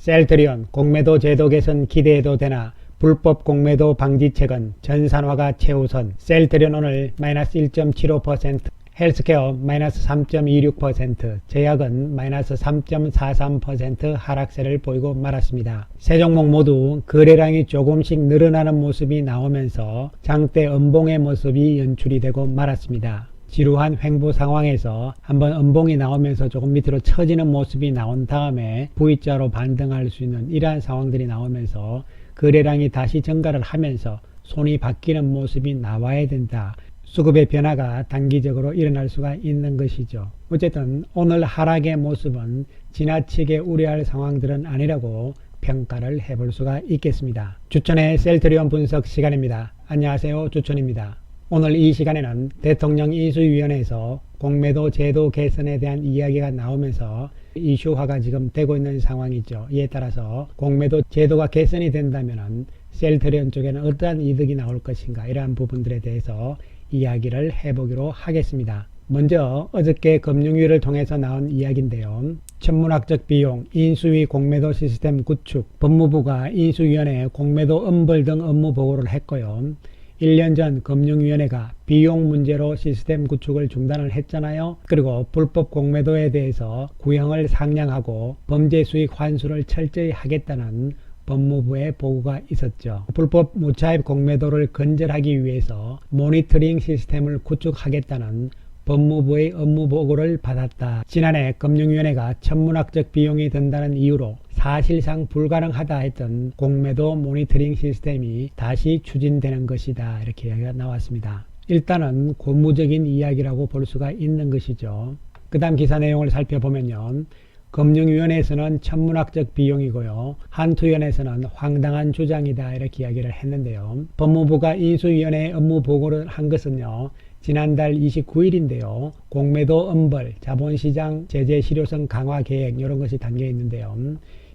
셀트리온 공매도 제도 개선 기대해도 되나? 불법 공매도 방지책은 전산화가 최우선. 셀트리온 오늘 마이너스 1.75%, 헬스케어 마이너스 3.26%, 제약은 마이너스 3.43% 하락세를 보이고 말았습니다. 세 종목 모두 거래량이 조금씩 늘어나는 모습이 나오면서 장대 음봉의 모습이 연출이 되고 말았습니다. 지루한 횡보 상황에서 한번 음봉이 나오면서 조금 밑으로 처지는 모습이 나온 다음에 V자로 반등할 수 있는 이러한 상황들이 나오면서 거래량이 다시 증가를 하면서 손이 바뀌는 모습이 나와야 된다. 수급의 변화가 단기적으로 일어날 수가 있는 것이죠. 어쨌든 오늘 하락의 모습은 지나치게 우려할 상황들은 아니라고 평가를 해볼 수가 있겠습니다. 주천의 셀트리온 분석 시간입니다. 안녕하세요, 주천입니다. 오늘 이 시간에는 대통령 인수위원회에서 공매도 제도 개선에 대한 이야기가 나오면서 이슈화가 지금 되고 있는 상황이죠. 이에 따라서 공매도 제도가 개선이 된다면 셀트리온 쪽에는 어떠한 이득이 나올 것인가, 이러한 부분들에 대해서 이야기를 해보기로 하겠습니다. 먼저 어저께 금융위를 통해서 나온 이야기인데요. 천문학적 비용, 인수위 공매도 시스템 구축, 법무부가 인수위원회에 공매도 엄벌 등 업무 보고를 했고요. 1년 전 금융위원회가 비용 문제로 시스템 구축을 중단을 했잖아요. 그리고 불법 공매도에 대해서 구형을 상향하고 범죄 수익 환수를 철저히 하겠다는 법무부의 보고가 있었죠. 불법 무차입 공매도를 근절하기 위해서 모니터링 시스템을 구축하겠다는 법무부의 업무 보고를 받았다. 지난해 금융위원회가 천문학적 비용이 든다는 이유로 사실상 불가능하다 했던 공매도 모니터링 시스템이 다시 추진되는 것이다, 이렇게 이야기가 나왔습니다. 일단은 고무적인 이야기라고 볼 수가 있는 것이죠. 그 다음 기사 내용을 살펴보면요, 금융위원회에서는 천문학적 비용이고요, 한투위원회에서는 황당한 주장이다, 이렇게 이야기를 했는데요. 법무부가 인수위원회에 업무 보고를 한 것은요, 지난달 29일인데요. 공매도 엄벌, 자본시장 제재 실효성 강화 계획, 이런 것이 담겨 있는데요.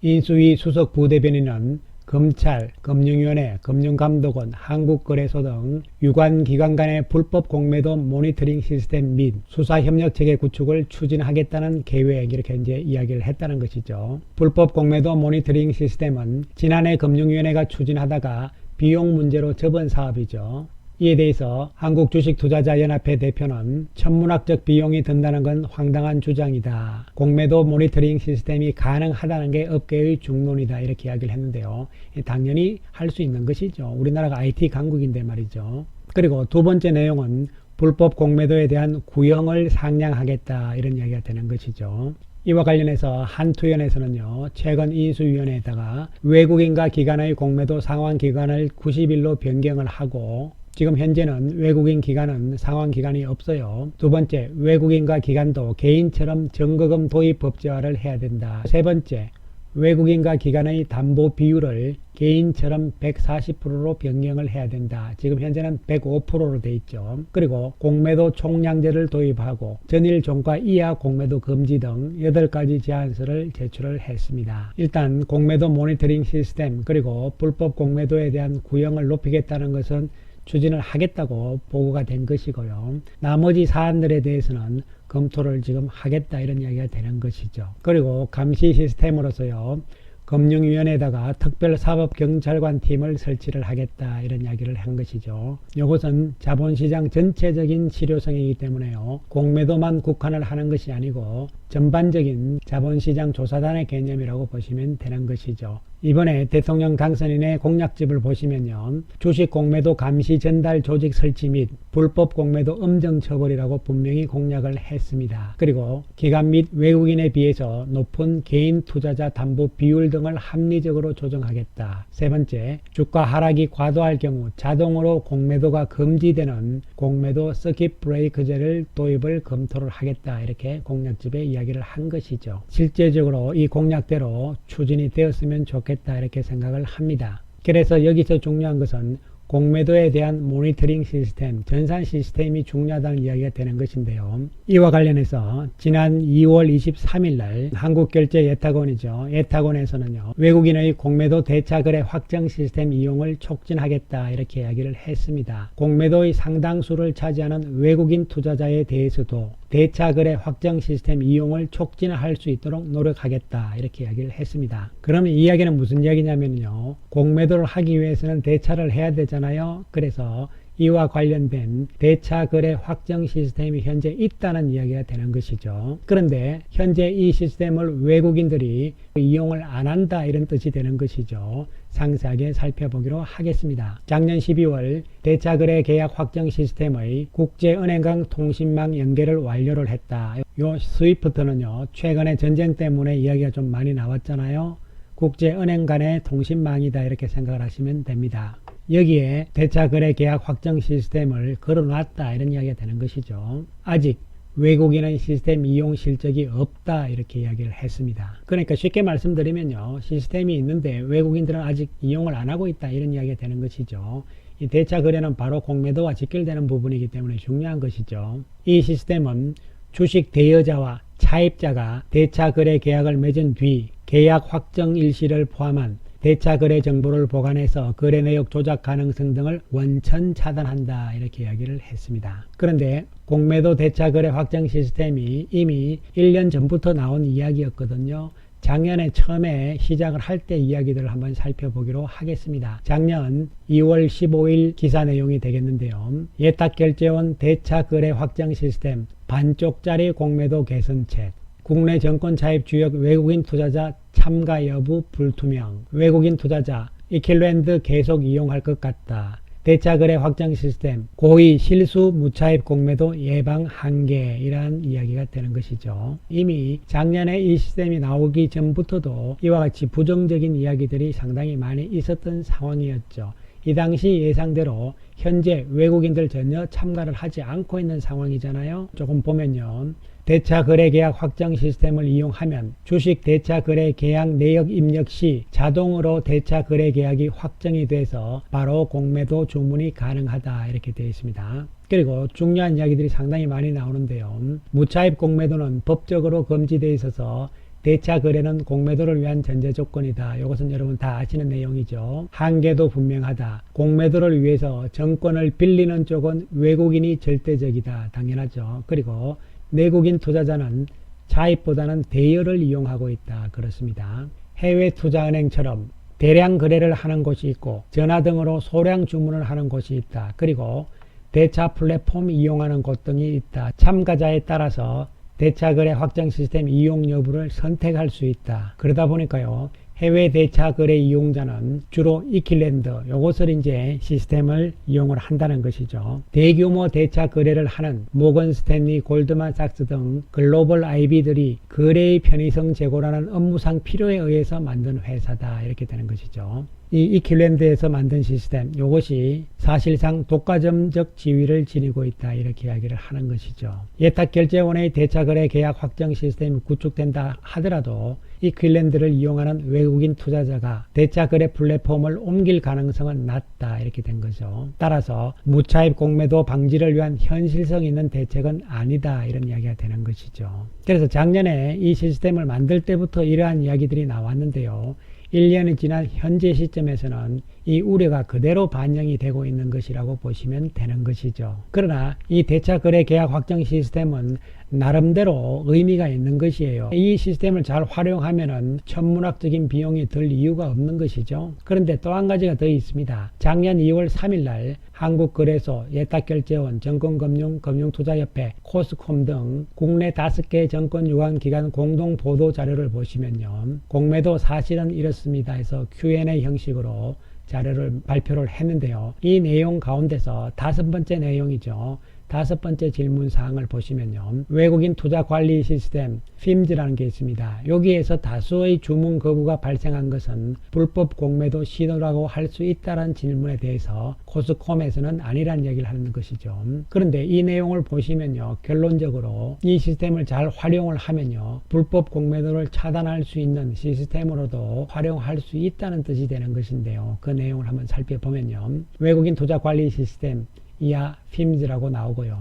인수위 수석 부대변인은 검찰, 금융위원회, 금융감독원, 한국거래소 등 유관기관 간의 불법 공매도 모니터링 시스템 및 수사협력체계 구축을 추진하겠다는 계획, 이렇게 이제 이야기를 했다는 것이죠. 불법 공매도 모니터링 시스템은 지난해 금융위원회가 추진하다가 비용 문제로 접은 사업이죠. 이에 대해서 한국주식투자자연합회 대표는 천문학적 비용이 든다는 건 황당한 주장이다. 공매도 모니터링 시스템이 가능하다는 게 업계의 중론이다, 이렇게 이야기를 했는데요. 당연히 할 수 있는 것이죠. 우리나라가 IT 강국인데 말이죠. 그리고 두 번째 내용은 불법 공매도에 대한 구형을 상향하겠다, 이런 이야기가 되는 것이죠. 이와 관련해서 한투위원회에서는요, 최근 인수위원회에다가 외국인과 기관의 공매도 상환 기간을 90일로 변경을 하고, 지금 현재는 외국인 기관은 상환 기간이 없어요. 두 번째, 외국인과 기관도 개인처럼 정거금 도입 법제화를 해야 된다. 세 번째, 외국인과 기관의 담보 비율을 개인처럼 140%로 변경을 해야 된다. 지금 현재는 105%로 돼 있죠. 그리고 공매도 총량제를 도입하고 전일 종가 이하 공매도 금지 등 8가지 제안서를 제출을 했습니다. 일단 공매도 모니터링 시스템, 그리고 불법 공매도에 대한 구형을 높이겠다는 것은 추진을 하겠다고 보고가 된 것이고요. 나머지 사안들에 대해서는 검토를 지금 하겠다, 이런 이야기가 되는 것이죠. 그리고 감시 시스템으로서요, 금융위원회에다가 특별사법경찰관 팀을 설치를 하겠다, 이런 이야기를 한 것이죠. 이것은 자본시장 전체적인 실효성이기 때문에요, 공매도만 국한을 하는 것이 아니고 전반적인 자본시장 조사단의 개념이라고 보시면 되는 것이죠. 이번에 대통령 당선인의 공약집을 보시면요, 주식 공매도 감시 전달 조직 설치 및 불법 공매도 엄정 처벌이라고 분명히 공약을 했습니다. 그리고 기관 및 외국인에 비해서 높은 개인 투자자 담보 비율 등을 합리적으로 조정하겠다. 세 번째, 주가 하락이 과도할 경우 자동으로 공매도가 금지되는 공매도 서킷 브레이크제를 도입을 검토를 하겠다, 이렇게 공약집에 이야기를 한 것이죠. 실제적으로 이 공약대로 추진이 되었으면 좋겠다, 이렇게 생각을 합니다. 그래서 여기서 중요한 것은 공매도에 대한 모니터링 시스템, 전산 시스템이 중요하다는 이야기가 되는 것인데요. 이와 관련해서 지난 2월 23일 날 한국결제예탁원이죠. 예탁원에서는요, 외국인의 공매도 대차 거래 확정 시스템 이용을 촉진하겠다, 이렇게 이야기를 했습니다. 공매도의 상당수를 차지하는 외국인 투자자에 대해서도 대차 거래 확정 시스템 이용을 촉진할 수 있도록 노력하겠다 이렇게 이야기를 했습니다. 그러면 이 이야기는 무슨 이야기냐면요, 공매도를 하기 위해서는 대차를 해야 되잖아요. 그래서 이와 관련된 대차 거래 확정 시스템이 현재 있다는 이야기가 되는 것이죠. 그런데 현재 이 시스템을 외국인들이 이용을 안 한다 이런 뜻이 되는 것이죠. 상세하게 살펴보기로 하겠습니다. 작년 12월 대차 거래 계약 확정 시스템의 국제은행 간 통신망 연계를 완료를 했다. 요 스위프트는요, 최근에 전쟁 때문에 이야기가 좀 많이 나왔잖아요. 국제은행 간의 통신망이다 이렇게 생각을 하시면 됩니다. 여기에 대차 거래 계약 확정 시스템을 걸어놨다 이런 이야기가 되는 것이죠. 아직 외국인의 시스템 이용 실적이 없다 이렇게 이야기를 했습니다. 그러니까 쉽게 말씀드리면요, 시스템이 있는데 외국인들은 아직 이용을 안 하고 있다 이런 이야기가 되는 것이죠. 이 대차 거래는 바로 공매도와 직결되는 부분이기 때문에 중요한 것이죠. 이 시스템은 주식 대여자와 차입자가 대차 거래 계약을 맺은 뒤 계약 확정 일시를 포함한 대차 거래 정보를 보관해서 거래 내역 조작 가능성 등을 원천 차단한다 이렇게 이야기를 했습니다. 그런데 공매도 대차 거래 확정 시스템이 이미 1년 전부터 나온 이야기였거든요. 작년에 처음에 시작을 할 때 이야기들을 한번 살펴보기로 하겠습니다. 작년 2월 15일 기사 내용이 되겠는데요. 예탁결제원 대차 거래 확정 시스템 반쪽짜리 공매도 개선책, 국내 정권 차입 주역 외국인 투자자 참가 여부 불투명, 외국인 투자자 이킬랜드 계속 이용할 것 같다, 대차 거래 확정 시스템 고의 실수 무차입 공매도 예방 한계, 이러한 이야기가 되는 것이죠. 이미 작년에 이 시스템이 나오기 전부터도 이와 같이 부정적인 이야기들이 상당히 많이 있었던 상황이었죠. 이 당시 예상대로 현재 외국인들 전혀 참가를 하지 않고 있는 상황이잖아요. 조금 보면요, 대차 거래 계약 확정 시스템을 이용하면 주식 대차 거래 계약 내역 입력 시 자동으로 대차 거래 계약이 확정이 돼서 바로 공매도 주문이 가능하다 이렇게 되어 있습니다. 그리고 중요한 이야기들이 상당히 많이 나오는데요. 무차입 공매도는 법적으로 금지되어 있어서 대차 거래는 공매도를 위한 전제 조건이다. 이것은 여러분 다 아시는 내용이죠. 한계도 분명하다. 공매도를 위해서 정권을 빌리는 쪽은 외국인이 절대적이다. 당연하죠. 그리고 내국인 투자자는 차입보다는 대여를 이용하고 있다. 그렇습니다. 해외 투자은행처럼 대량 거래를 하는 곳이 있고 전화 등으로 소량 주문을 하는 곳이 있다. 그리고 대차 플랫폼 이용하는 곳 등이 있다. 참가자에 따라서 대차 거래 확정 시스템 이용 여부를 선택할 수 있다. 그러다 보니까요, 해외 대차 거래 이용자는 주로 이킬랜드 요것을 이제 시스템을 이용을 한다는 것이죠. 대규모 대차 거래를 하는 모건 스탠리, 골드만삭스 등 글로벌 IB들이 거래의 편의성 제고라는 업무상 필요에 의해서 만든 회사다 이렇게 되는 것이죠. 이 이킬랜드에서 만든 시스템 이것이 사실상 독과점적 지위를 지니고 있다 이렇게 이야기를 하는 것이죠. 예탁결제원의 대차거래 계약 확정 시스템이 구축된다 하더라도 이킬랜드를 이용하는 외국인 투자자가 대차거래 플랫폼을 옮길 가능성은 낮다 이렇게 된 거죠. 따라서 무차입 공매도 방지를 위한 현실성 있는 대책은 아니다 이런 이야기가 되는 것이죠. 그래서 작년에 이 시스템을 만들 때부터 이러한 이야기들이 나왔는데요. 1년이 지난 현재 시점에서는 이 우려가 그대로 반영이 되고 있는 것이라고 보시면 되는 것이죠. 그러나 이 대차 거래 계약 확정 시스템은 나름대로 의미가 있는 것이에요. 이 시스템을 잘 활용하면은 천문학적인 비용이 들 이유가 없는 것이죠. 그런데 또 한 가지가 더 있습니다. 작년 2월 3일 날 한국거래소, 예탁결제원, 정권금융, 금융투자협회, 코스콤 등 국내 5개 정권유관기관 공동 보도 자료를 보시면요. 공매도 사실은 이렇습니다 해서 Q&A 형식으로 자료를 발표를 했는데요. 이 내용 가운데서 5번째 내용이죠. 5번째 질문 사항을 보시면요. 외국인 투자 관리 시스템 FIMS라는 게 있습니다. 여기에서 다수의 주문 거부가 발생한 것은 불법 공매도 시도라고 할 수 있다는 질문에 대해서 코스콤에서는 아니란 얘기를 하는 것이죠. 그런데 이 내용을 보시면요. 결론적으로 이 시스템을 잘 활용을 하면요. 불법 공매도를 차단할 수 있는 시스템으로도 활용할 수 있다는 뜻이 되는 것인데요. 그 내용을 한번 살펴보면요. 외국인 투자 관리 시스템 이하 FIMS라고 나오고요.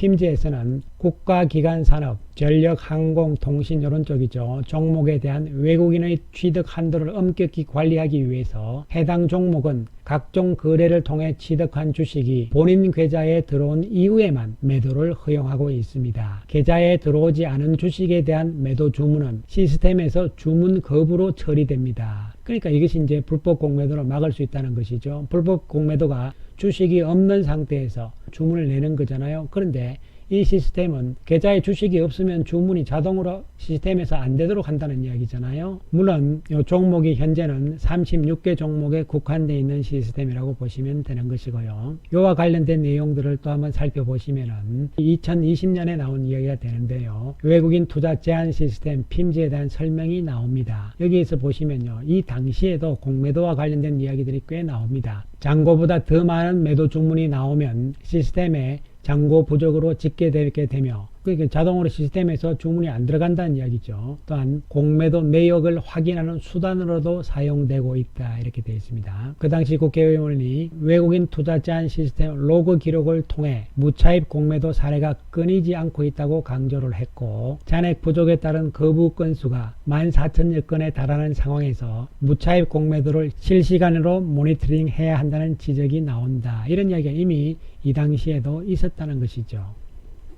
핌즈에서는 국가기관 산업, 전력, 항공, 통신 이런 쪽이죠. 종목에 대한 외국인의 취득 한도를 엄격히 관리하기 위해서 해당 종목은 각종 거래를 통해 취득한 주식이 본인 계좌에 들어온 이후에만 매도를 허용하고 있습니다. 계좌에 들어오지 않은 주식에 대한 매도 주문은 시스템에서 주문 거부로 처리됩니다. 그러니까 이것이 이제 불법 공매도를 막을 수 있다는 것이죠. 불법 공매도가 주식이 없는 상태에서 주문을 내는 거잖아요. 그런데 이 시스템은 계좌에 주식이 없으면 주문이 자동으로 시스템에서 안 되도록 한다는 이야기잖아요. 물론 이 종목이 현재는 36개 종목에 국한되어 있는 시스템이라고 보시면 되는 것이고요. 이와 관련된 내용들을 또 한번 살펴보시면은 2020년에 나온 이야기가 되는데요. 외국인 투자 제한 시스템 핌즈에 대한 설명이 나옵니다. 여기에서 보시면요. 이 당시에도 공매도와 관련된 이야기들이 꽤 나옵니다. 잔고보다 더 많은 매도 주문이 나오면 시스템에 잔고 부족으로 집계되게 되며 그러니까 자동으로 시스템에서 주문이 안 들어간다는 이야기죠. 또한 공매도 내역을 확인하는 수단으로도 사용되고 있다 이렇게 되어 있습니다. 그 당시 국회의원이 외국인 투자 제한 시스템 로그 기록을 통해 무차입 공매도 사례가 끊이지 않고 있다고 강조를 했고 잔액 부족에 따른 거부 건수가 14,000여 건에 달하는 상황에서 무차입 공매도를 실시간으로 모니터링 해야 한다는 지적이 나온다. 이런 이야기가 이미 이 당시에도 있었다는 것이죠.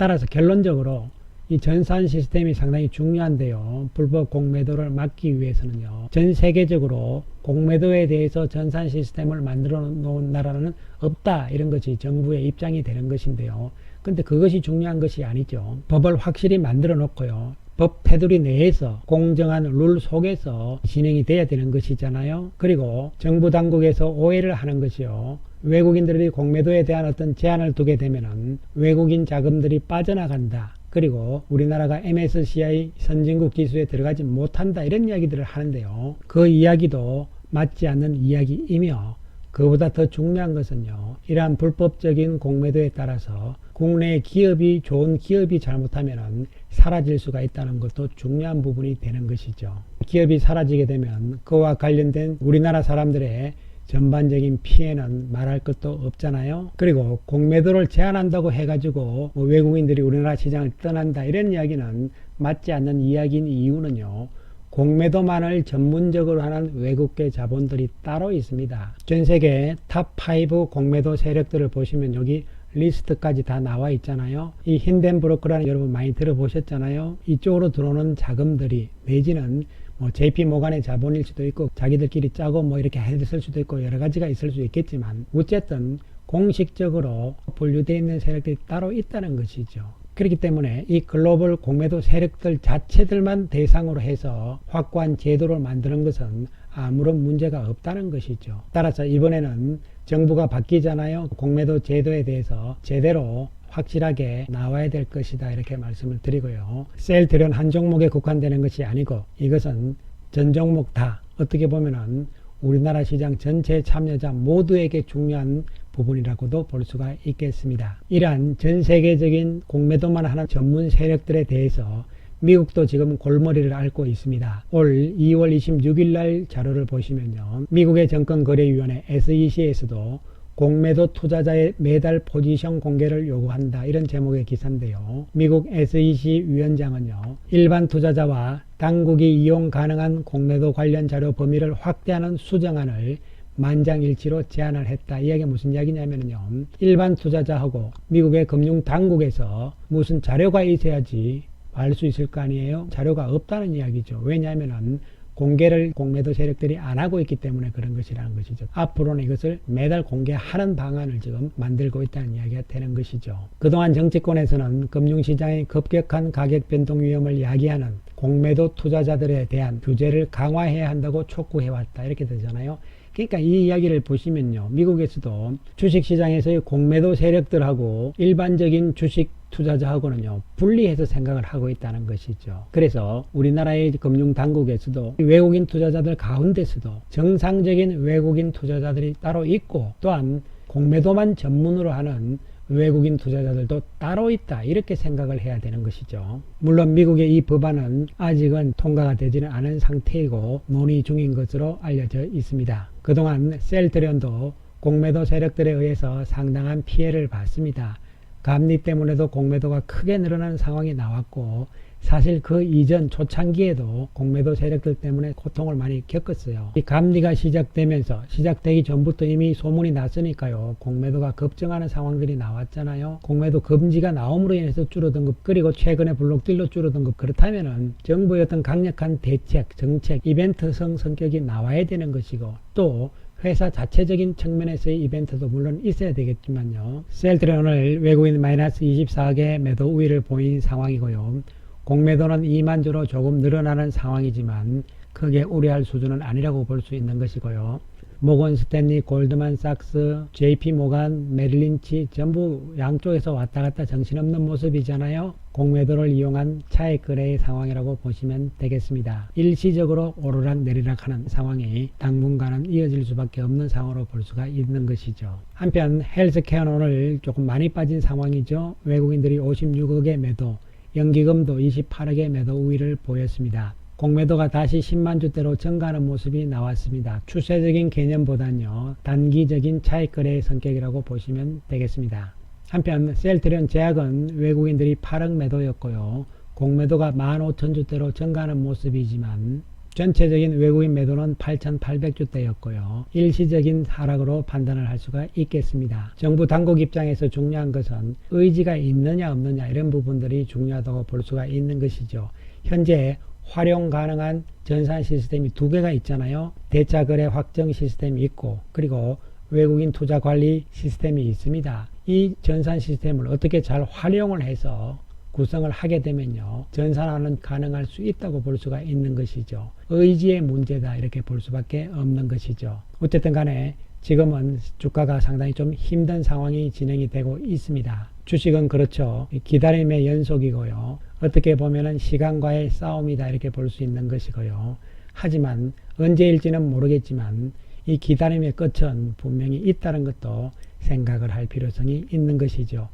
따라서 결론적으로 이 전산 시스템이 상당히 중요한데요. 불법 공매도를 막기 위해서는요. 전 세계적으로 공매도에 대해서 전산 시스템을 만들어 놓은 나라는 없다. 이런 것이 정부의 입장이 되는 것인데요. 근데 그것이 중요한 것이 아니죠. 법을 확실히 만들어 놓고요. 법 테두리 내에서 공정한 룰 속에서 진행이 돼야 되는 것이잖아요. 그리고 정부 당국에서 오해를 하는 것이요. 외국인들이 공매도에 대한 어떤 제한을 두게 되면은 외국인 자금들이 빠져나간다. 그리고 우리나라가 MSCI 선진국 지수에 들어가지 못한다. 이런 이야기들을 하는데요. 그 이야기도 맞지 않는 이야기이며 그보다 더 중요한 것은요. 이러한 불법적인 공매도에 따라서 국내 기업이 좋은 기업이 잘못하면 사라질 수가 있다는 것도 중요한 부분이 되는 것이죠. 기업이 사라지게 되면 그와 관련된 우리나라 사람들의 전반적인 피해는 말할 것도 없잖아요. 그리고 공매도를 제한한다고 해가지고 외국인들이 우리나라 시장을 떠난다 이런 이야기는 맞지 않는 이야기인 이유는요. 공매도만을 전문적으로 하는 외국계 자본들이 따로 있습니다. 전 세계 탑5 공매도 세력들을 보시면 여기 리스트까지 다 나와 있잖아요. 이 힌덴브로커라는 여러분 많이 들어보셨잖아요. 이쪽으로 들어오는 자금들이 내지는 JP 모간의 자본일 수도 있고 자기들끼리 짜고 이렇게 했을 수도 있고 여러 가지가 있을 수 있겠지만 어쨌든 공식적으로 분류되어 있는 세력들이 따로 있다는 것이죠. 그렇기 때문에 이 글로벌 공매도 세력들 자체들만 대상으로 해서 확고한 제도를 만드는 것은 아무런 문제가 없다는 것이죠. 따라서 이번에는 정부가 바뀌잖아요. 공매도 제도에 대해서 제대로 확실하게 나와야 될 것이다 이렇게 말씀을 드리고요. 셀트리온 한 종목에 국한되는 것이 아니고 이것은 전 종목 다 어떻게 보면은 우리나라 시장 전체 참여자 모두에게 중요한 부분이라고도 볼 수가 있겠습니다. 이러한 전 세계적인 공매도만 하는 전문 세력들에 대해서 미국도 지금 골머리를 앓고 있습니다. 올 2월 26일 날 자료를 보시면요. 미국의 정권거래위원회 SEC에서도 공매도 투자자의 매달 포지션 공개를 요구한다. 이런 제목의 기사인데요. 미국 SEC 위원장은요. 일반 투자자와 당국이 이용 가능한 공매도 관련 자료 범위를 확대하는 수정안을 만장일치로 제안을 했다. 이 이야기가 무슨 이야기냐면요. 일반 투자자하고 미국의 금융 당국에서 무슨 자료가 있어야지 알 수 있을 거 아니에요. 자료가 없다는 이야기죠. 왜냐하면 공개를 공매도 세력들이 안 하고 있기 때문에 그런 것이라는 것이죠. 앞으로는 이것을 매달 공개하는 방안을 지금 만들고 있다는 이야기가 되는 것이죠. 그동안 정치권에서는 금융시장의 급격한 가격 변동 위험을 야기하는 공매도 투자자들에 대한 규제를 강화해야 한다고 촉구해왔다. 이렇게 되잖아요. 그러니까 이 이야기를 보시면요. 미국에서도 주식시장에서의 공매도 세력들하고 일반적인 주식 투자자하고는요. 분리해서 생각을 하고 있다는 것이죠. 그래서 우리나라의 금융당국에서도 외국인 투자자들 가운데서도 정상적인 외국인 투자자들이 따로 있고 또한 공매도만 전문으로 하는 외국인 투자자들도 따로 있다. 이렇게 생각을 해야 되는 것이죠. 물론 미국의 이 법안은 아직은 통과가 되지는 않은 상태이고 논의 중인 것으로 알려져 있습니다. 그동안 셀트리온도 공매도 세력들에 의해서 상당한 피해를 봤습니다. 감리 때문에도 공매도가 크게 늘어나는 상황이 나왔고, 사실 그 이전 초창기에도 공매도 세력들 때문에 고통을 많이 겪었어요. 이 감리가 시작되기 전부터 이미 소문이 났으니까요. 공매도가 급증하는 상황들이 나왔잖아요. 공매도 금지가 나옴으로 인해서 줄어든 것, 그리고 최근에 블록딜로 줄어든 것, 그렇다면은 정부의 어떤 강력한 대책, 정책, 이벤트성 성격이 나와야 되는 것이고, 또 회사 자체적인 측면에서의 이벤트도 물론 있어야 되겠지만요. 셀트리온 오늘 외국인 마이너스 24개 매도 우위를 보인 상황이고요. 공매도는 2만 주로 조금 늘어나는 상황이지만 크게 우려할 수준은 아니라고 볼 수 있는 것이고요. 모건 스탠리, 골드만삭스, JP 모간, 메릴린치 전부 양쪽에서 왔다 갔다 정신없는 모습이잖아요. 공매도를 이용한 차익 거래의 상황이라고 보시면 되겠습니다. 일시적으로 오르락 내리락 하는 상황이 당분간은 이어질 수밖에 없는 상황으로 볼 수가 있는 것이죠. 한편 헬스케어는 오늘 조금 많이 빠진 상황이죠. 외국인들이 56억의 매도, 연기금도 28억의 매도 우위를 보였습니다. 공매도가 다시 10만 주대로 증가하는 모습이 나왔습니다. 추세적인 개념보다는요, 단기적인 차익 거래의 성격이라고 보시면 되겠습니다. 한편 셀트리온 제약은 외국인들이 8억 매도였고요. 공매도가 15,000주대로 증가하는 모습이지만 전체적인 외국인 매도는 8,800주대였고요. 일시적인 하락으로 판단을 할 수가 있겠습니다. 정부 당국 입장에서 중요한 것은 의지가 있느냐 없느냐 이런 부분들이 중요하다고 볼 수가 있는 것이죠. 현재 활용 가능한 전산 시스템이 두 개가 있잖아요. 대차거래 확정 시스템이 있고, 그리고 외국인 투자 관리 시스템이 있습니다. 이 전산 시스템을 어떻게 잘 활용을 해서 구성을 하게 되면요, 전산화는 가능할 수 있다고 볼 수가 있는 것이죠. 의지의 문제다 이렇게 볼 수밖에 없는 것이죠. 어쨌든 간에 지금은 주가가 상당히 좀 힘든 상황이 진행이 되고 있습니다. 주식은 그렇죠. 기다림의 연속이고요. 어떻게 보면은 시간과의 싸움이다 이렇게 볼 수 있는 것이고요. 하지만 언제일지는 모르겠지만 이 기다림의 끝은 분명히 있다는 것도 생각을 할 필요성이 있는 것이죠.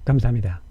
감사합니다.